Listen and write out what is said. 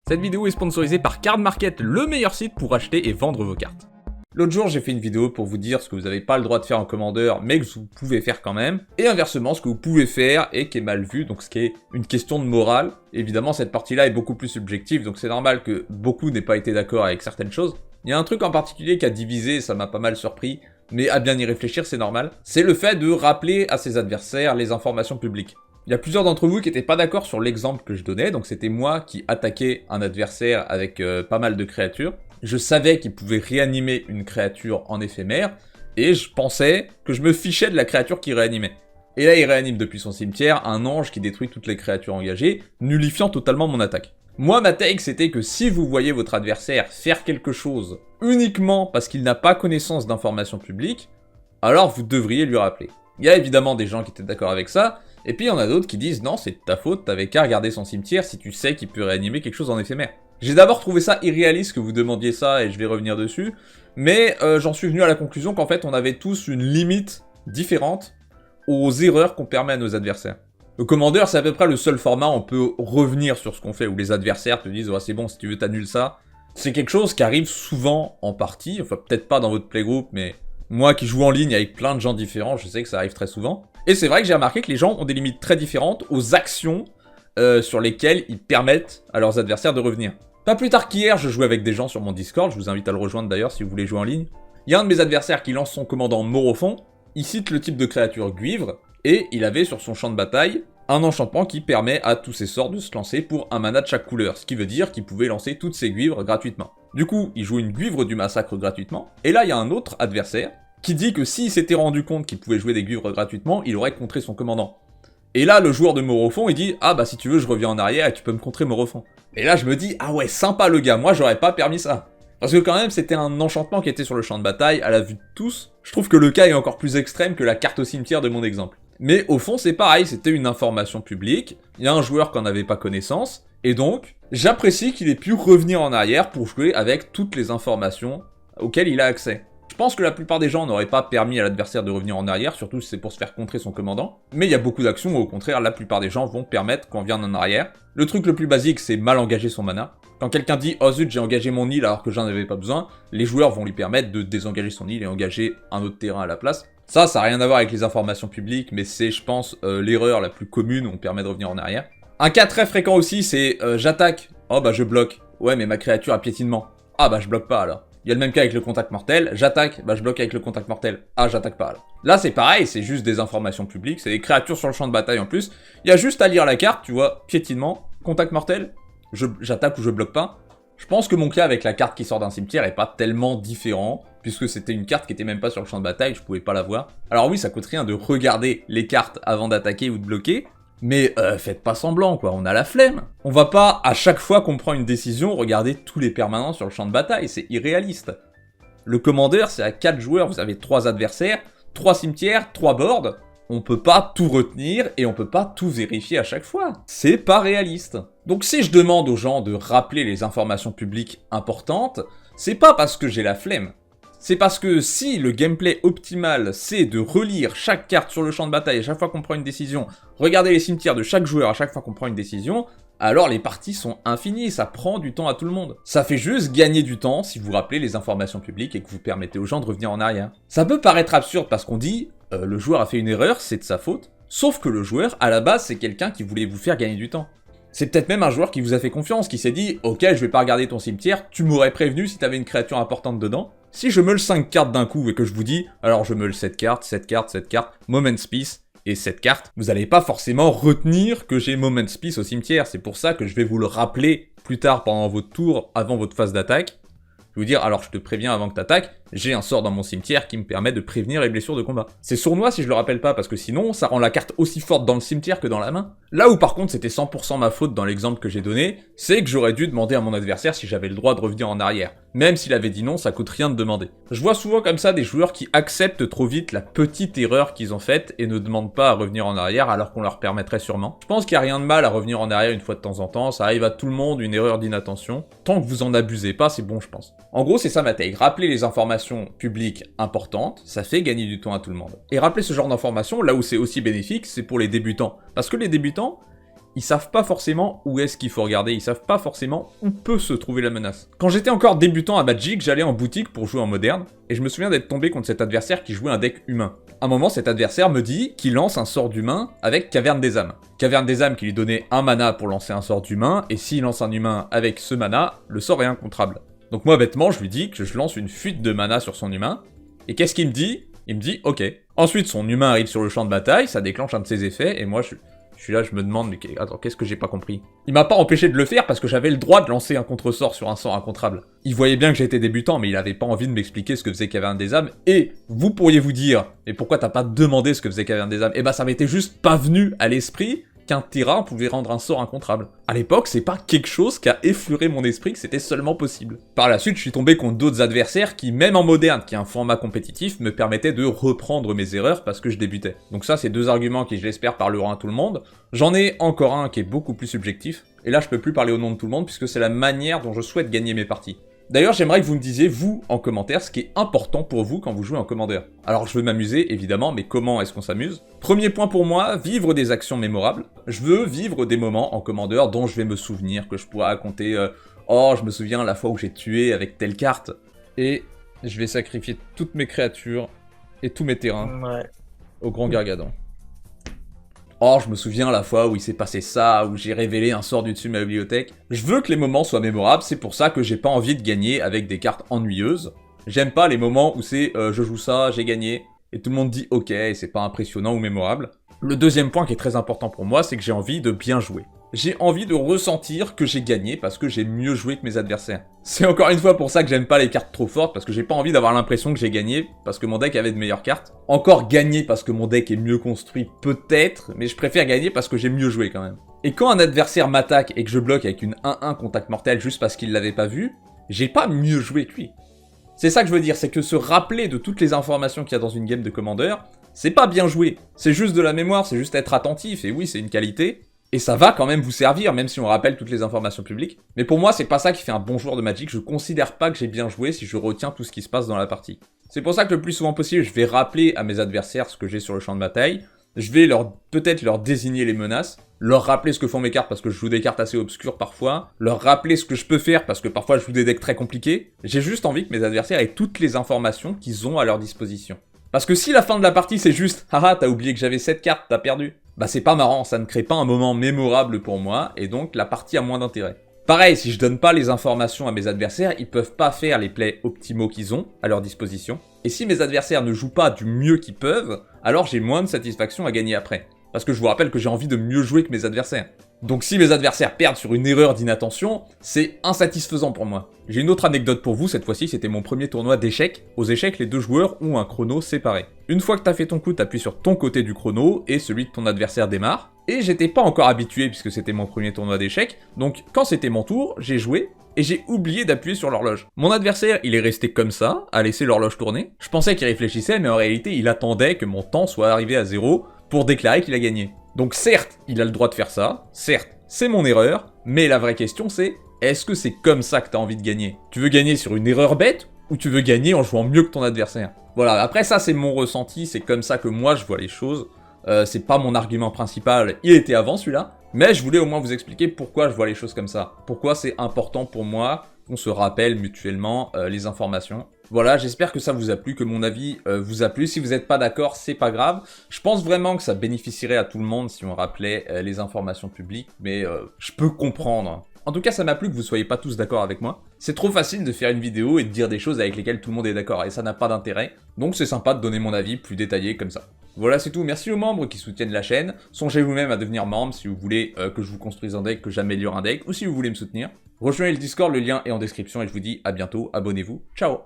Cette vidéo est sponsorisée par Card Market, le meilleur site pour acheter et vendre vos cartes. L'autre jour, j'ai fait une vidéo pour vous dire ce que vous n'avez pas le droit de faire en commandeur, mais que vous pouvez faire quand même, et inversement, ce que vous pouvez faire et qui est mal vu, donc ce qui est une question de morale. Évidemment, cette partie-là est beaucoup plus subjective, donc c'est normal que beaucoup n'aient pas été d'accord avec certaines choses. Il y a un truc en particulier qui a divisé, ça m'a pas mal surpris, mais à bien y réfléchir, c'est normal. C'est le fait de rappeler à ses adversaires les informations publiques. Il y a plusieurs d'entre vous qui n'étaient pas d'accord sur l'exemple que je donnais, donc c'était moi qui attaquais un adversaire avec pas mal de créatures. Je savais qu'il pouvait réanimer une créature en éphémère, et je pensais que je me fichais de la créature qui réanimait. Et là, il réanime depuis son cimetière un ange qui détruit toutes les créatures engagées, nullifiant totalement mon attaque. Moi, ma take, c'était que si vous voyez votre adversaire faire quelque chose uniquement parce qu'il n'a pas connaissance d'informations publiques, alors vous devriez lui rappeler. Il y a évidemment des gens qui étaient d'accord avec ça, et puis il y en a d'autres qui disent « Non, c'est de ta faute, t'avais qu'à regarder son cimetière si tu sais qu'il peut réanimer quelque chose en éphémère. » J'ai d'abord trouvé ça irréaliste que vous demandiez ça, et je vais revenir dessus, mais j'en suis venu à la conclusion qu'en fait on avait tous une limite différente aux erreurs qu'on permet à nos adversaires. Le commandeur, c'est à peu près le seul format où on peut revenir sur ce qu'on fait, où les adversaires te disent « Ouais, c'est bon, si tu veux t'annules ça ». C'est quelque chose qui arrive souvent en partie, enfin peut-être pas dans votre playgroup, mais moi qui joue en ligne avec plein de gens différents, je sais que ça arrive très souvent. Et c'est vrai que j'ai remarqué que les gens ont des limites très différentes aux actions sur lesquelles ils permettent à leurs adversaires de revenir. Pas plus tard qu'hier, je jouais avec des gens sur mon Discord, je vous invite à le rejoindre d'ailleurs si vous voulez jouer en ligne. Il y a un de mes adversaires qui lance son commandant Morophon, il cite le type de créature Guivre, et il avait sur son champ de bataille un enchantement qui permet à tous ses sorts de se lancer pour un mana de chaque couleur, ce qui veut dire qu'il pouvait lancer toutes ses Guivres gratuitement. Du coup, il joue une Guivre du massacre gratuitement, et là il y a un autre adversaire qui dit que s'il s'était rendu compte qu'il pouvait jouer des Guivres gratuitement, il aurait contré son commandant. Et là, le joueur de Morophon, il dit « Ah bah si tu veux, je reviens en arrière et tu peux me contrer Morophon. » Et là, je me dis « Ah ouais, sympa le gars, moi j'aurais pas permis ça. » Parce que quand même, c'était un enchantement qui était sur le champ de bataille, à la vue de tous. Je trouve que le cas est encore plus extrême que la carte au cimetière de mon exemple. Mais au fond, c'est pareil, c'était une information publique, il y a un joueur qui en avait pas connaissance, et donc, j'apprécie qu'il ait pu revenir en arrière pour jouer avec toutes les informations auxquelles il a accès. Je pense que la plupart des gens n'auraient pas permis à l'adversaire de revenir en arrière, surtout si c'est pour se faire contrer son commandant. Mais il y a beaucoup d'actions où au contraire, la plupart des gens vont permettre qu'on vienne en arrière. Le truc le plus basique, c'est mal engager son mana. Quand quelqu'un dit « Oh zut, j'ai engagé mon île alors que j'en avais pas besoin », les joueurs vont lui permettre de désengager son île et engager un autre terrain à la place. Ça n'a rien à voir avec les informations publiques, mais c'est, je pense, l'erreur la plus commune où on permet de revenir en arrière. Un cas très fréquent aussi, c'est j'attaque. Oh bah je bloque. Ouais, mais ma créature a piétinement. Ah bah je bloque pas alors. Il y a le même cas avec le contact mortel, j'attaque, bah je bloque avec le contact mortel. Ah, j'attaque pas alors. Là c'est pareil, c'est juste des informations publiques, c'est des créatures sur le champ de bataille en plus. Il y a juste à lire la carte, tu vois, piétinement, contact mortel, j'attaque ou je bloque pas. Je pense que mon cas avec la carte qui sort d'un cimetière est pas tellement différent, puisque c'était une carte qui était même pas sur le champ de bataille, je pouvais pas la voir. Alors oui, ça coûte rien de regarder les cartes avant d'attaquer ou de bloquer, mais faites pas semblant quoi, on a la flemme. On va pas, à chaque fois qu'on prend une décision, regarder tous les permanents sur le champ de bataille, c'est irréaliste. Le commandeur, c'est à 4 joueurs, vous avez 3 adversaires, 3 cimetières, 3 boards. On peut pas tout retenir et on peut pas tout vérifier à chaque fois. C'est pas réaliste. Donc si je demande aux gens de rappeler les informations publiques importantes, c'est pas parce que j'ai la flemme. C'est parce que si le gameplay optimal c'est de relire chaque carte sur le champ de bataille à chaque fois qu'on prend une décision, regarder les cimetières de chaque joueur à chaque fois qu'on prend une décision, alors les parties sont infinies, ça prend du temps à tout le monde. Ça fait juste gagner du temps si vous rappelez les informations publiques et que vous permettez aux gens de revenir en arrière. Ça peut paraître absurde parce qu'on dit le joueur a fait une erreur, c'est de sa faute, sauf que le joueur, à la base, c'est quelqu'un qui voulait vous faire gagner du temps. C'est peut-être même un joueur qui vous a fait confiance, qui s'est dit « Ok, je vais pas regarder ton cimetière, tu m'aurais prévenu si t'avais une créature importante dedans. Si je meule 5 cartes d'un coup et que je vous dis « Alors je meule 7 cartes, 7 cartes, 7 cartes, Moment's Peace et 7 cartes », vous allez pas forcément retenir que j'ai Moment's Peace au cimetière. C'est pour ça que je vais vous le rappeler plus tard pendant votre tour, avant votre phase d'attaque. Je vais vous dire « Alors je te préviens avant que t'attaques, j'ai un sort dans mon cimetière qui me permet de prévenir les blessures de combat. » C'est sournois si je le rappelle pas, parce que sinon, ça rend la carte aussi forte dans le cimetière que dans la main. Là où par contre c'était 100% ma faute dans l'exemple que j'ai donné, c'est que j'aurais dû demander à mon adversaire si j'avais le droit de revenir en arrière. Même s'il avait dit non, ça coûte rien de demander. Je vois souvent comme ça des joueurs qui acceptent trop vite la petite erreur qu'ils ont faite et ne demandent pas à revenir en arrière alors qu'on leur permettrait sûrement. Je pense qu'il n'y a rien de mal à revenir en arrière une fois de temps en temps, ça arrive à tout le monde, une erreur d'inattention. Tant que vous en abusez pas, c'est bon je pense. En gros c'est ça ma take, rappeler les informations publiques importantes, ça fait gagner du temps à tout le monde. Et rappeler ce genre d'informations, là où c'est aussi bénéfique, c'est pour les débutants. Parce que les débutants, ils savent pas forcément où est-ce qu'il faut regarder, ils savent pas forcément où peut se trouver la menace. Quand j'étais encore débutant à Magic, j'allais en boutique pour jouer en moderne, et je me souviens d'être tombé contre cet adversaire qui jouait un deck humain. À un moment, cet adversaire me dit qu'il lance un sort d'humain avec Caverne des âmes. Caverne des âmes qui lui donnait un mana pour lancer un sort d'humain, et s'il lance un humain avec ce mana, le sort est incontrable. Donc moi, bêtement, je lui dis que je lance une fuite de mana sur son humain, et qu'est-ce qu'il me dit? Il me dit, ok. Ensuite, son humain arrive sur le champ de bataille, ça déclenche un de ses effets, et moi, je suis là, je me demande, mais attends, qu'est-ce que j'ai pas compris? Il m'a pas empêché de le faire parce que j'avais le droit de lancer un contre-sort sur un sort incontrable. Il voyait bien que j'étais débutant, mais il avait pas envie de m'expliquer ce que faisait Caverne des âmes, et vous pourriez vous dire, mais pourquoi t'as pas demandé ce que faisait Caverne des âmes? Eh ben, ça m'était juste pas venu à l'esprit qu'un terrain pouvait rendre un sort incontrable. À l'époque, c'est pas quelque chose qui a effleuré mon esprit que c'était seulement possible. Par la suite, je suis tombé contre d'autres adversaires qui, même en moderne, qui est un format compétitif, me permettaient de reprendre mes erreurs parce que je débutais. Donc ça, c'est deux arguments qui, je l'espère, parleront à tout le monde. J'en ai encore un qui est beaucoup plus subjectif, et là, je peux plus parler au nom de tout le monde puisque c'est la manière dont je souhaite gagner mes parties. D'ailleurs, j'aimerais que vous me disiez, vous, en commentaire, ce qui est important pour vous quand vous jouez en Commander. Alors, je veux m'amuser, évidemment, mais comment est-ce qu'on s'amuse? Premier point pour moi, vivre des actions mémorables. Je veux vivre des moments en Commander dont je vais me souvenir, que je pourrais raconter oh, je me souviens la fois où j'ai tué avec telle carte. Et je vais sacrifier toutes mes créatures et tous mes terrains au Grand Gargadon. Oh, je me souviens la fois où il s'est passé ça, où j'ai révélé un sort du dessus de ma bibliothèque. Je veux que les moments soient mémorables, c'est pour ça que j'ai pas envie de gagner avec des cartes ennuyeuses. J'aime pas les moments où c'est je joue ça, j'ai gagné, et tout le monde dit ok, et c'est pas impressionnant ou mémorable. Le deuxième point qui est très important pour moi, c'est que j'ai envie de bien jouer. J'ai envie de ressentir que j'ai gagné parce que j'ai mieux joué que mes adversaires. C'est encore une fois pour ça que j'aime pas les cartes trop fortes, parce que j'ai pas envie d'avoir l'impression que j'ai gagné parce que mon deck avait de meilleures cartes. Encore gagner parce que mon deck est mieux construit peut-être, mais je préfère gagner parce que j'ai mieux joué quand même. Et quand un adversaire m'attaque et que je bloque avec une 1-1 contact mortel juste parce qu'il l'avait pas vu, j'ai pas mieux joué que lui. C'est ça que je veux dire, c'est que se rappeler de toutes les informations qu'il y a dans une game de Commander, c'est pas bien joué. C'est juste de la mémoire, c'est juste être attentif, et oui, c'est une qualité. Et ça va quand même vous servir, même si on rappelle toutes les informations publiques. Mais pour moi, c'est pas ça qui fait un bon joueur de Magic. Je considère pas que j'ai bien joué si je retiens tout ce qui se passe dans la partie. C'est pour ça que le plus souvent possible, je vais rappeler à mes adversaires ce que j'ai sur le champ de bataille. Je vais peut-être leur désigner les menaces, leur rappeler ce que font mes cartes parce que je joue des cartes assez obscures parfois, leur rappeler ce que je peux faire parce que parfois je joue des decks très compliqués. J'ai juste envie que mes adversaires aient toutes les informations qu'ils ont à leur disposition. Parce que si la fin de la partie c'est juste « Haha, t'as oublié que j'avais cette carte, t'as perdu », bah c'est pas marrant, ça ne crée pas un moment mémorable pour moi, et donc la partie a moins d'intérêt. Pareil, si je donne pas les informations à mes adversaires, ils peuvent pas faire les plays optimaux qu'ils ont à leur disposition. Et si mes adversaires ne jouent pas du mieux qu'ils peuvent, alors j'ai moins de satisfaction à gagner après. Parce que je vous rappelle que j'ai envie de mieux jouer que mes adversaires. Donc si mes adversaires perdent sur une erreur d'inattention, c'est insatisfaisant pour moi. J'ai une autre anecdote pour vous, cette fois-ci c'était mon premier tournoi d'échecs. Aux échecs, les deux joueurs ont un chrono séparé. Une fois que t'as fait ton coup, t'appuies sur ton côté du chrono, et celui de ton adversaire démarre. Et j'étais pas encore habitué puisque c'était mon premier tournoi d'échecs, donc quand c'était mon tour, j'ai joué, et j'ai oublié d'appuyer sur l'horloge. Mon adversaire, il est resté comme ça, à laisser l'horloge tourner. Je pensais qu'il réfléchissait, mais en réalité, il attendait que mon temps soit arrivé à 0 pour déclarer qu'il a gagné. Donc certes, il a le droit de faire ça, certes, c'est mon erreur, mais la vraie question c'est, est-ce que c'est comme ça que t'as envie de gagner? Tu veux gagner sur une erreur bête, ou tu veux gagner en jouant mieux que ton adversaire? Voilà, après ça c'est mon ressenti, c'est comme ça que moi je vois les choses, c'est pas mon argument principal, il était avant celui-là, mais je voulais au moins vous expliquer pourquoi je vois les choses comme ça, pourquoi c'est important pour moi qu'on se rappelle mutuellement les informations. Voilà, j'espère que ça vous a plu, que mon avis vous a plu. Si vous n'êtes pas d'accord, c'est pas grave. Je pense vraiment que ça bénéficierait à tout le monde si on rappelait les informations publiques, mais je peux comprendre. En tout cas, ça m'a plu que vous soyez pas tous d'accord avec moi. C'est trop facile de faire une vidéo et de dire des choses avec lesquelles tout le monde est d'accord, et ça n'a pas d'intérêt. Donc c'est sympa de donner mon avis plus détaillé comme ça. Voilà, c'est tout. Merci aux membres qui soutiennent la chaîne. Songez vous-même à devenir membre si vous voulez que je vous construise un deck, que j'améliore un deck, ou si vous voulez me soutenir. Rejoignez le Discord, le lien est en description, et je vous dis à bientôt, abonnez-vous, ciao!